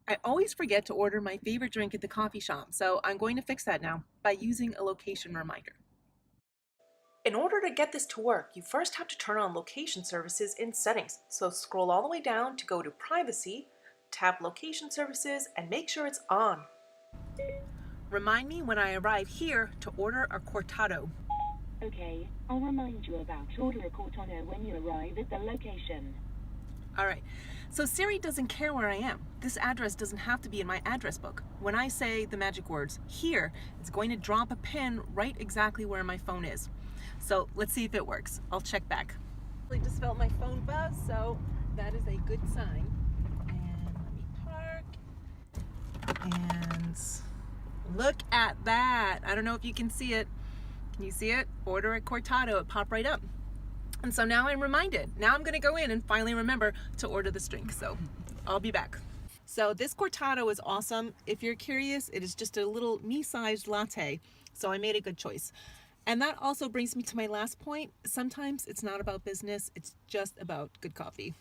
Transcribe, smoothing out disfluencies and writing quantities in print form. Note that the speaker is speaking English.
I always forget to order my favorite drink at the coffee shop, so I'm going to fix that now by using a location reminder. In order to get this to work, you first have to turn on location services in settings. So scroll all the way down to go to privacy, tap location services, and make sure it's on. Remind me when I arrive here to order a cortado. Okay, I'll remind you about order a cortado when you arrive at the location. All right, so Siri doesn't care where I am. This address doesn't have to be in my address book. When I say the magic words here, it's going to drop a pin right exactly where my phone is. So let's see if it works. I'll check back. I just felt my phone buzz, so that is a good sign. And let me park. And look at that. I don't know if you can see it. Can you see it? Order a cortado. It popped right up. And so now I'm reminded. Now I'm gonna go in and finally remember to order this drink. So I'll be back. So this cortado is awesome. If you're curious, it is just a little me-sized latte. So I made a good choice. And that also brings me to my last point. Sometimes it's not about business, it's just about good coffee.